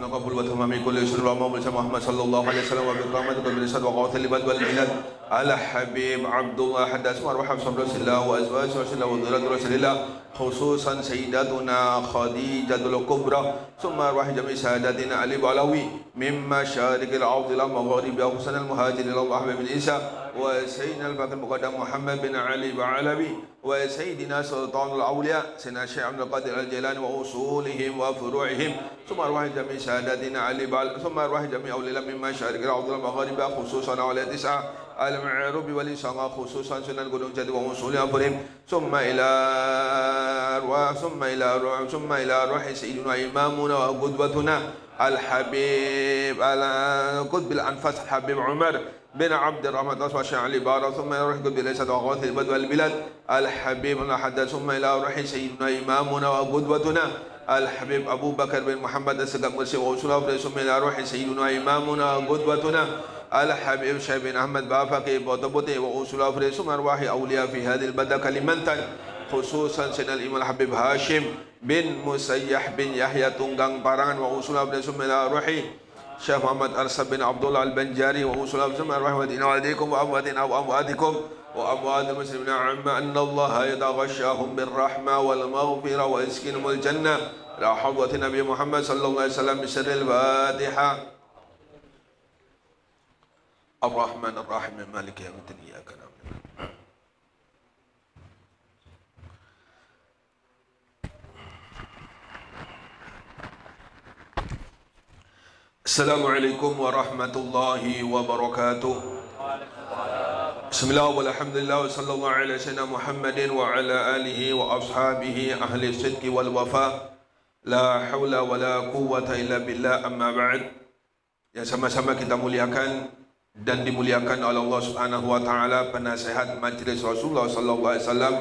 قبول وتمام كل شر ومولى محمد صلى الله عليه وسلم وبكرامته بالرسالة وقوة العباد والبلاد على حبيب عبد الله حدث وارحم صبر رسول الله وازواج رسول الله وذرية رسول الله خصوصا سيداتنا خديجة الكبرى ثم ارواح جميع ساداتنا علي بعلوي من مشارق الارض الى مغاربها وحسن المهاجرين الله بن عيسى وسيدنا الفاضل المقدم محمد بن علي بعلوي وسيدنا سلطان الاولياء سيدنا الشيخ عبد القادر الجيلاني واصولهم وفروعهم ثم ارواح جميع ساداتنا علي ثم ارواح جميع اولياء من مشارق الارض الى مغاربها خصوصا على 9 المعروف ولسان خصوصا سنن gunung jati وصولها فرهم ثم الى روح سيدنا امامنا وقدوتنا الحبيب على قطب الانفاس الحبيب عمر بن عبد الرحمن وشيخ علي بارا ثم الى روح قطب ليس وغوث البدو والبلاد الحبيب الحدث ثم الى روح سيدنا امامنا وقدوتنا الحبيب ابو بكر بن محمد السقف مرسي وصولها ثم الى روح سيدنا امامنا وقدوتنا الحبيب شيخ بن احمد بافقي بوتبوتي واصولها ثم ارواح اولياء في هذه البلده كلمنتان خصوصا سيدنا الامام الحبيب هاشم بن مسيح بن يحيى تunggang parangan واصولها ثم الى روح شيخ محمد ارسل بن عبد الله البنجاري واصولها ثم ارواح والديكم وامواتنا وامواتكم واموات المسلمين عما ان الله يتغشاهم بالرحمه والمغفره ويسكنهم الجنه لا حضره النبي محمد صلى الله عليه وسلم بسر الفاتحه. الرحمن الرحيم مالك يوم الدين إياك نعبد. السلام عليكم ورحمة الله وبركاته. بسم الله والحمد لله وصلى الله على سيدنا محمد وعلى آله وأصحابه أهل الصدق والوفاء لا حول ولا قوة إلا بالله أما بعد. Yang sama-sama kita muliakan dan dimuliakan oleh Allah Subhanahu wa taala, penasihat Majelis Rasulullah sallallahu alaihi wasallam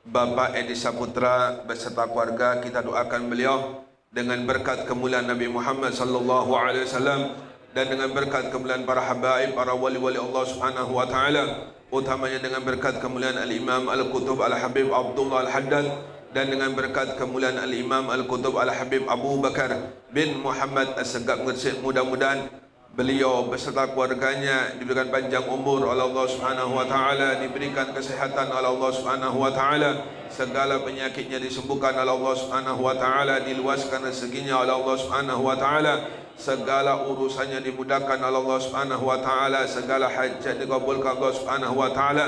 Bapak Edi Saputra beserta keluarga, kita doakan beliau dengan berkat kemuliaan Nabi Muhammad sallallahu alaihi wasallam dan dengan berkat kemuliaan para habaib, para wali-wali Allah Subhanahu wa taala, utamanya dengan berkat kemuliaan Al-Imam Al-Qutub Al-Habib Abdullah Al-Haddad dan dengan berkat kemuliaan Al-Imam Al-Qutub Al-Habib Abu Bakar bin Muhammad As-Segaf Ngersit. Mudah-mudahan beliau beserta keluarganya diberikan panjang umur oleh Allah Subhanahu wa taala, diberikan kesehatan oleh Allah Subhanahu wa taala, segala penyakitnya disembuhkan oleh Allah Subhanahu wa taala, diluaskan rezekinya oleh Allah Subhanahu wa taala, segala urusannya dimudahkan oleh Allah Subhanahu wa taala, segala hajat dikabulkan Allah Subhanahu wa taala,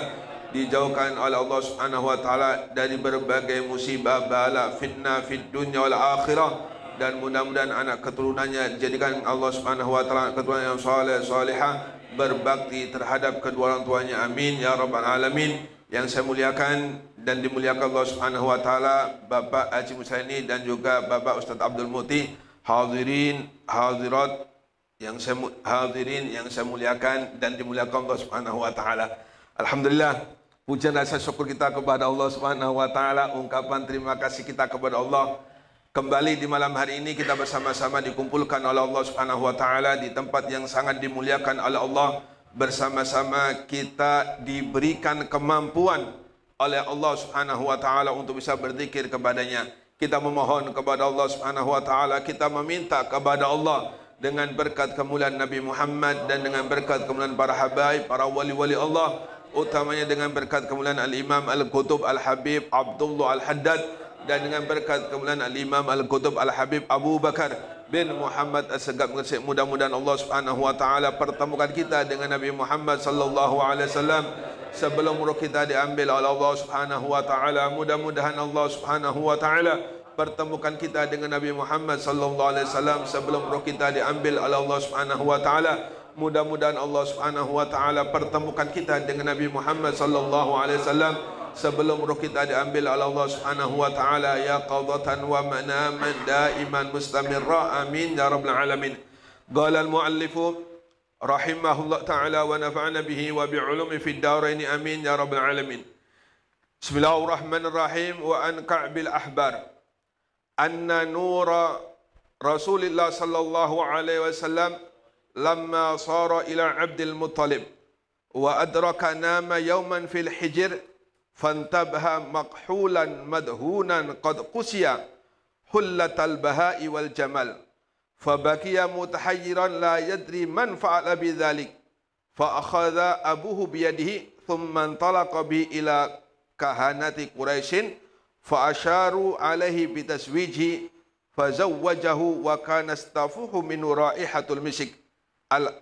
dijauhkan oleh Allah Subhanahu wa taala dari berbagai musibah bala fitnah fid dunya wal akhirah, dan mudah-mudahan anak keturunannya dijadikan Allah Subhanahu wa taala keturunan yang saleh salihah, berbakti terhadap kedua orang tuanya, amin ya rabbal alamin. Yang saya muliakan dan dimuliakan Allah Subhanahu wa taala Bapak Haji Musaini dan juga Bapak Ustaz Abdul Muti, hadirin hadirat yang saya muliakan dan dimuliakan Allah Subhanahu wa taala. Alhamdulillah, pujian rasa syukur kita kepada Allah Subhanahu wa taala, ungkapan terima kasih kita kepada Allah. Kembali di malam hari ini kita bersama-sama dikumpulkan oleh Allah Subhanahu wa taala di tempat yang sangat dimuliakan oleh Allah. Bersama-sama kita diberikan kemampuan oleh Allah Subhanahu wa taala untuk bisa berzikir kepadanya. Kita memohon kepada Allah Subhanahu wa taala, kita meminta kepada Allah dengan berkat kemuliaan Nabi Muhammad dan dengan berkat kemuliaan para habaib, para wali-wali Allah, utamanya dengan berkat kemuliaan Al-Imam Al-Qutub Al-Habib Abdullah Al-Haddad dan dengan berkat kemuliaan Al-Imam Al-Qutub Al-Habib Abu Bakar bin Muhammad As-Segaf Ngersit. Mudah-mudahan Allah Subhanahu wa taala pertemukan kita dengan Nabi Muhammad sallallahu alaihi wasallam sebelum roh kita diambil oleh Allah Subhanahu wa taala. Mudah-mudahan Allah Subhanahu wa taala pertemukan kita dengan Nabi Muhammad sallallahu alaihi wasallam sebelum roh kita diambil oleh Allah Subhanahu wa taala. Mudah-mudahan Allah Subhanahu wa taala pertemukan kita dengan Nabi Muhammad sallallahu alaihi wasallam sebelum roh kita diambil oleh Allah Subhanahu wa taala, ya qadatan wa manaman daiman mustamirra, amin ya rabbal alamin. Qala al-muallif rahimahullah taala wa nafa'ana bihi wa bi'ulumi fid darain, amin ya rabbal alamin. Bismillahirrahmanirrahim. Wa an Ka'bil ahbar anna nura Rasulillah sallallahu alaihi wasallam lamma sara ila Abdul Muttalib wa adraka nama yawman fil hijr fantabha maqhulan madhunan qad qusiya hullatal bahai wal jamal Fabakiya mutahayyiran la yadri man fa'ala bidzalik. Fa akhadha abuhu biyadihi thumma intalaqa bi ila kahanati Quraisyin fa asharu alaihi bitaswijhi fa zawwajahu wa kana stafuhu min raihatul misk al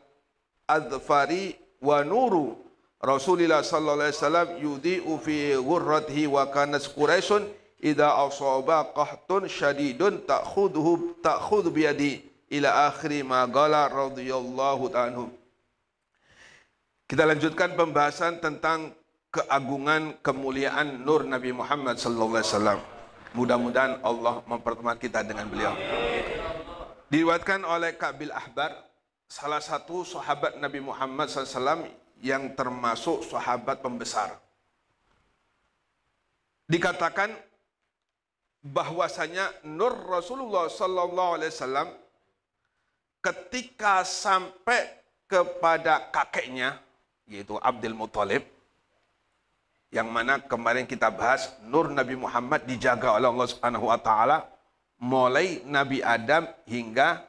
adfari wa nuru Rasulillah sallallahu alaihi wasallam yudhi'u fi ghurratihi wa kana Quraisyun idza asaba qahtun syadidun ta'khudhu biyadi ila akhiri ma qala radhiyallahu ta'ala. Kita lanjutkan pembahasan tentang keagungan, kemuliaan nur Nabi Muhammad sallallahu alaihi wasallam. Mudah-mudahan Allah mempertemukan kita dengan beliau. Diriwayatkan oleh Ka'bil Ahbar, salah satu sahabat Nabi Muhammad SAW yang termasuk sahabat pembesar. Dikatakan bahwasanya nur Rasulullah sallallahu alaihi wasallam ketika sampai kepada kakeknya, yaitu Abdul Muthalib, yang mana kemarin kita bahas nur Nabi Muhammad dijaga oleh Allah Subhanahu wa taala mulai Nabi Adam hingga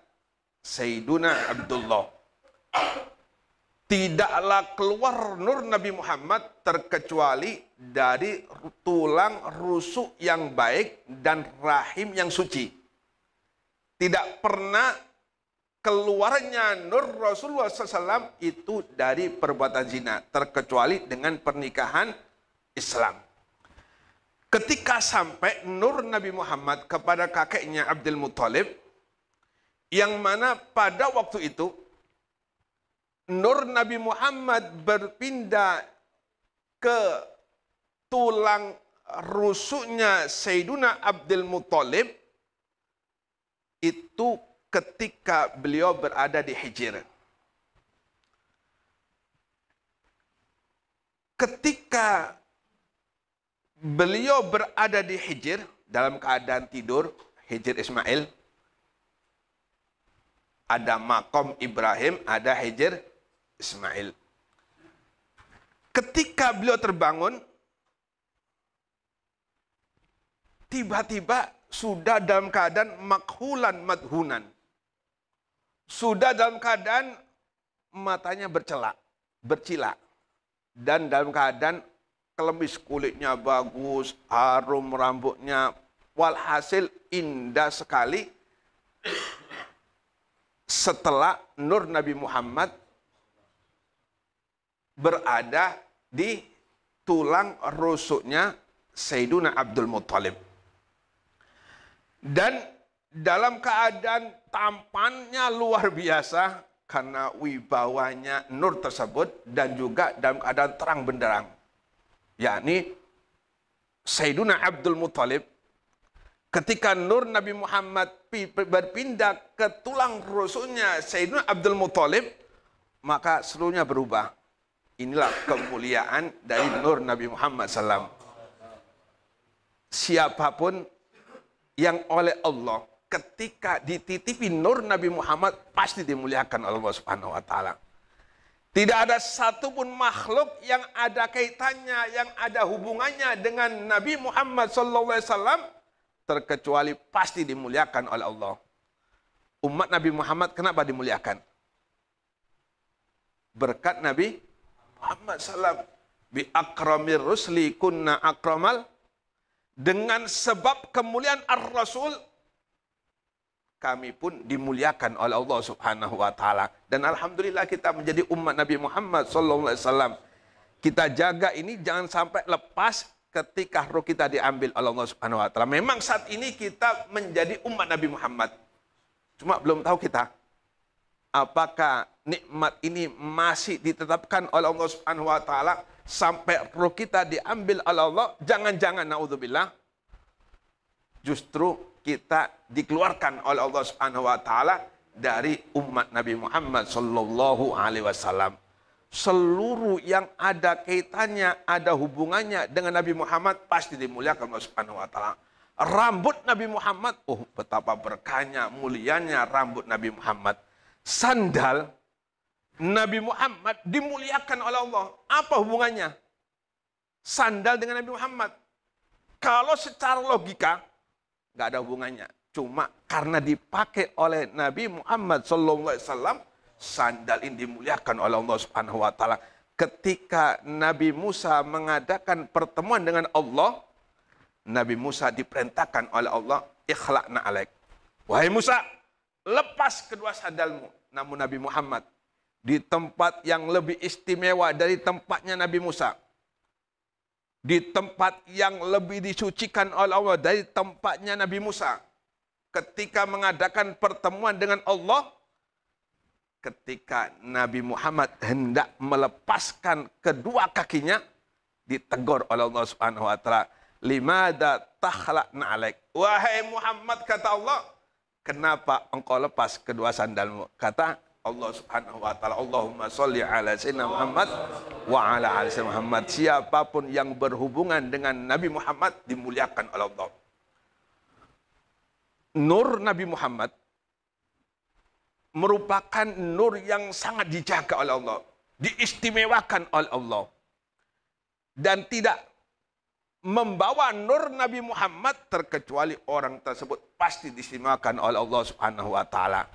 Sayyiduna Abdullah. Tidaklah keluar nur Nabi Muhammad terkecuali dari tulang rusuk yang baik dan rahim yang suci. Tidak pernah keluarnya nur Rasulullah SAW itu dari perbuatan zina, terkecuali dengan pernikahan Islam. Ketika sampai nur Nabi Muhammad kepada kakeknya Abdul Muthalib, yang mana pada waktu itu nur Nabi Muhammad berpindah ke tulang rusuknya Sayyiduna Abdul Muthalib, itu ketika beliau berada di Hijr. Ketika beliau berada di Hijr dalam keadaan tidur, Hijr Ismail, ada makom Ibrahim, ada Hijr Ismail. Ketika beliau terbangun, tiba-tiba sudah dalam keadaan makhulan madhunan. Sudah dalam keadaan matanya bercilak. Dan dalam keadaan kelemis, kulitnya bagus, harum rambutnya, walhasil indah sekali. Setelah nur Nabi Muhammad berada di tulang rusuknya Sayyiduna Abdul Muthalib. Dan dalam keadaan tampannya luar biasa karena wibawanya nur tersebut, dan juga dalam keadaan terang benderang, yakni Sayyiduna Abdul Muthalib ketika nur Nabi Muhammad berpindah ke tulang rusuknya Sayyiduna Abdul Muthalib, maka seluruhnya berubah. Inilah kemuliaan dari nur Nabi Muhammad SAW. Siapapun yang oleh Allah ketika dititipi nur Nabi Muhammad pasti dimuliakan oleh Allah Subhanahu wa taala. Tidak ada satupun makhluk yang ada kaitannya, yang ada hubungannya dengan Nabi Muhammad SAW terkecuali pasti dimuliakan oleh Allah. Umat Nabi Muhammad kenapa dimuliakan? Berkat Nabi Muhammad SAW. Bi akramir rusli kunna akramal. Dengan sebab kemuliaan ar-Rasul, kami pun dimuliakan oleh Allah Subhanahu wa taala. Dan alhamdulillah kita menjadi umat Nabi Muhammad sallallahu alaihi wasallam. Kita jaga ini jangan sampai lepas ketika roh kita diambil oleh Allah Subhanahu wa taala. Memang saat ini kita menjadi umat Nabi Muhammad. Cuma belum tahu kita apakah nikmat ini masih ditetapkan oleh Allah Subhanahu wa taala sampai roh kita diambil oleh Allah. Jangan-jangan naudzubillah justru kita dikeluarkan oleh Allah Subhanahu wa taala dari umat Nabi Muhammad sallallahu alaihi wasallam. Seluruh yang ada kaitannya, ada hubungannya dengan Nabi Muhammad pasti dimuliakan Allah Subhanahu wa taala. Rambut Nabi Muhammad, oh betapa berkahnya, mulianya rambut Nabi Muhammad. Sandal Nabi Muhammad dimuliakan oleh Allah. Apa hubungannya sandal dengan Nabi Muhammad? Kalau secara logika nggak ada hubungannya. Cuma karena dipakai oleh Nabi Muhammad SAW, sandal ini dimuliakan oleh Allah Subhanahu wa taala. Ketika Nabi Musa mengadakan pertemuan dengan Allah, Nabi Musa diperintahkan oleh Allah, ikhla'na alaik. Wahai Musa, lepas kedua sandalmu. Namun Nabi Muhammad di tempat yang lebih istimewa dari tempatnya Nabi Musa, di tempat yang lebih disucikan oleh Allah dari tempatnya Nabi Musa, ketika mengadakan pertemuan dengan Allah, ketika Nabi Muhammad hendak melepaskan kedua kakinya, ditegur oleh Allah Subhanahu wa taala, "Limada takhla'na 'alaik?" Wahai Muhammad, kata Allah, kenapa engkau lepas kedua sandalmu? Kata Allah Subhanahu wa taala, "Allahumma sholli ala sayyidina Muhammad wa ala ali sayyidina Muhammad." Siapapun yang berhubungan dengan Nabi Muhammad dimuliakan oleh Allah. Nur Nabi Muhammad merupakan nur yang sangat dijaga oleh Allah, diistimewakan oleh Allah, dan tidak membawa nur Nabi Muhammad terkecuali orang tersebut pasti diistimewakan oleh Allah Subhanahu wa taala.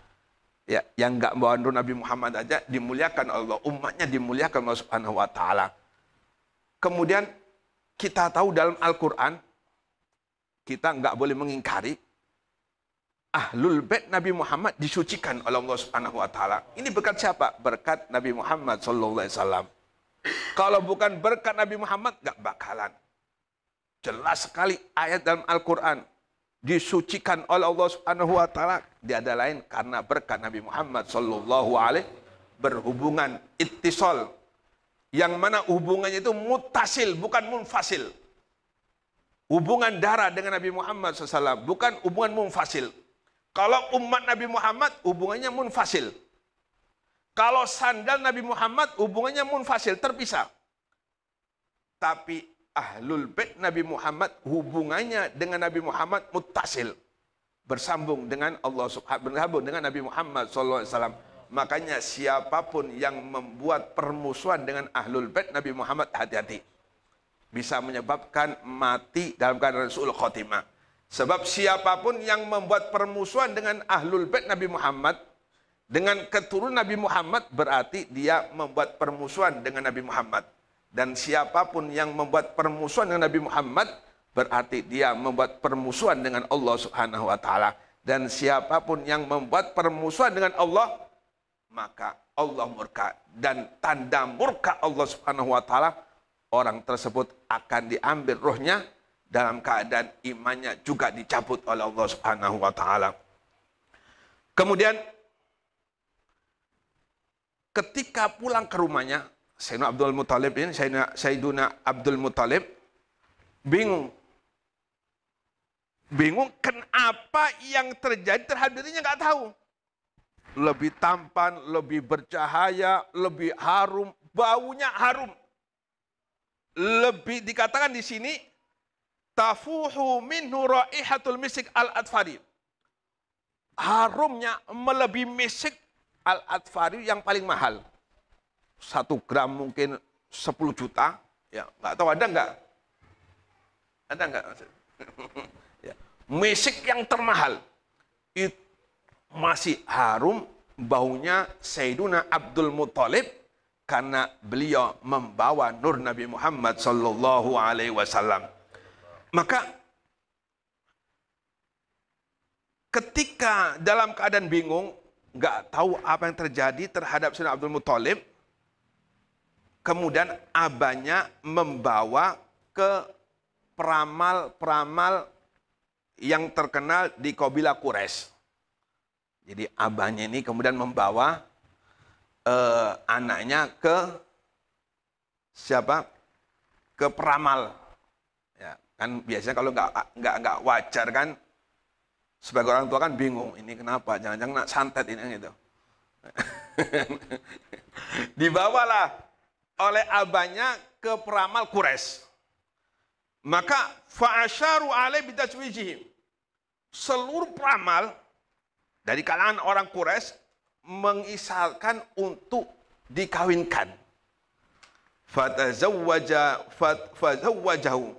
Ya, yang enggak membawa nur Nabi Muhammad aja dimuliakan oleh Allah, umatnya dimuliakan Allah Subhanahu wa taala. Kemudian kita tahu dalam Al-Qur'an, kita enggak boleh mengingkari Ahlul Bait Nabi Muhammad disucikan oleh Allah Subhanahu wa taala. Ini berkat siapa? Berkat Nabi Muhammad sallallahu alaihi wasallam. Kalau bukan berkat Nabi Muhammad enggak bakalan. Jelas sekali ayat dalam Al-Qur'an disucikan oleh Allah Subhanahu wa taala, tiada lain karena berkat Nabi Muhammad sallallahu alaihi berhubungan ittisal, yang mana hubungannya itu mutasil bukan munfasil. Hubungan darah dengan Nabi Muhammad SAW, bukan hubungan munfasil. Kalau umat Nabi Muhammad hubungannya munfasil. Kalau sandal Nabi Muhammad hubungannya munfasil, terpisah. Tapi Ahlul Bait Nabi Muhammad hubungannya dengan Nabi Muhammad muttasil, bersambung dengan Allah Subhanahu, bersambung dengan Nabi Muhammad SAW. Makanya siapapun yang membuat permusuhan dengan Ahlul Bait Nabi Muhammad, hati-hati, bisa menyebabkan mati dalam keadaan su'ul khotimah. Sebab siapapun yang membuat permusuhan dengan Ahlul Bait Nabi Muhammad, dengan keturunan Nabi Muhammad, berarti dia membuat permusuhan dengan Nabi Muhammad. Dan siapapun yang membuat permusuhan dengan Nabi Muhammad, berarti dia membuat permusuhan dengan Allah Subhanahu wa taala. Dan siapapun yang membuat permusuhan dengan Allah, maka Allah murka. Dan tanda murka Allah Subhanahu wa taala, orang tersebut akan diambil rohnya dalam keadaan imannya juga dicabut oleh Allah Subhanahu wa taala. Kemudian ketika pulang ke rumahnya, Sayyidina Abdul Muthalib ini, Sayyidina Abdul Muthalib bingung. Bingung kenapa yang terjadi terhadap dirinya nggak tahu. Lebih tampan, lebih bercahaya, lebih harum, baunya harum. Lebih dikatakan di sini tafuhu minhu raihatul misik al-adfari. Harumnya melebihi misik al-adfari yang paling mahal. 1 gram mungkin 10 juta. Ya, nggak tahu ada nggak? Ada nggak? Ya. Misik yang termahal. Itu masih harum baunya Sayyiduna Abdul Muthalib karena beliau membawa nur Nabi Muhammad sallallahu alaihi wasallam. Maka ketika dalam keadaan bingung, nggak tahu apa yang terjadi terhadap Sayyidina Abdul Muthalib, kemudian abahnya membawa ke peramal-peramal yang terkenal di kabilah Quraisy. Jadi abahnya ini kemudian membawa anaknya ke siapa? Ke peramal. Ya, kan biasanya kalau nggak wajar kan, sebagai orang tua kan bingung, ini kenapa? Jangan-jangan nak santet ini gitu. Dibawalah oleh abahnya ke peramal Quraisy. Maka fa'asyaru alaihi bitaswijihim. Seluruh peramal dari kalangan orang Quraisy mengisyaratkan untuk dikawinkan. Fatazawwajahu.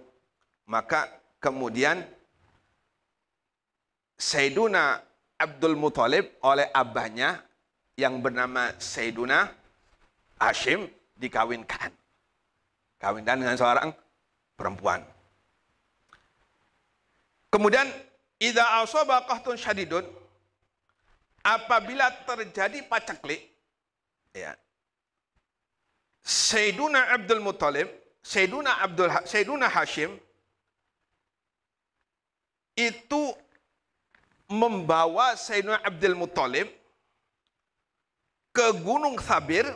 Maka kemudian Sayyiduna Abdul Muthalib oleh abahnya yang bernama Sayyiduna Hashim dikawinkan. Kawinkan dengan seorang perempuan. Kemudian idza asaba qahtun syadidun, apabila terjadi paceklik, ya, Sayyiduna Abdul Muthalib, Sayyiduna Hashim itu membawa Sayyiduna Abdul Muthalib ke Gunung Thabir,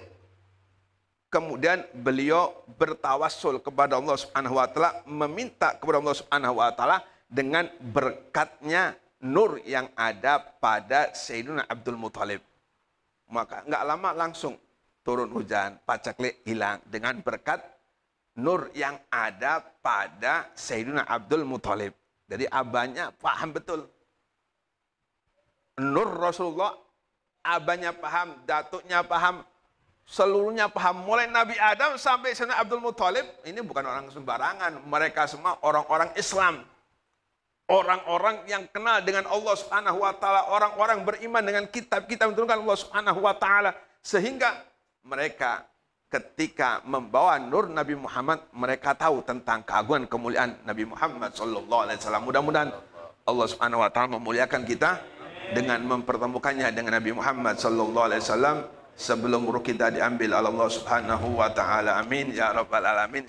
kemudian beliau bertawassul kepada Allah Subhanahu wa taala, meminta kepada Allah Subhanahu wa taala dengan berkatnya nur yang ada pada Sayyiduna Abdul Muthalib. Maka nggak lama langsung turun hujan, paceklik hilang dengan berkat nur yang ada pada Sayyiduna Abdul Muthalib. Jadi abahnya paham betul. Nur Rasulullah, abahnya paham, datuknya paham, seluruhnya paham. Mulai Nabi Adam sampai Sayyidina Abdul Muthalib, ini bukan orang sembarangan. Mereka semua orang-orang Islam. Orang-orang yang kenal dengan Allah Subhanahu wa taala, orang-orang beriman dengan kitab-kitab yang diturunkan Allah Subhanahu wa taala, sehingga mereka ketika membawa nur Nabi Muhammad, mereka tahu tentang keagungan kemuliaan Nabi Muhammad sallallahu alaihi wasallam. Mudah-mudahan Allah Subhanahu wa taala memuliakan kita dengan mempertemukannya dengan Nabi Muhammad sallallahu alaihi wasallam sebelum ruh kita diambil oleh Allah Subhanahu wa taala. Amin ya rabbal alamin.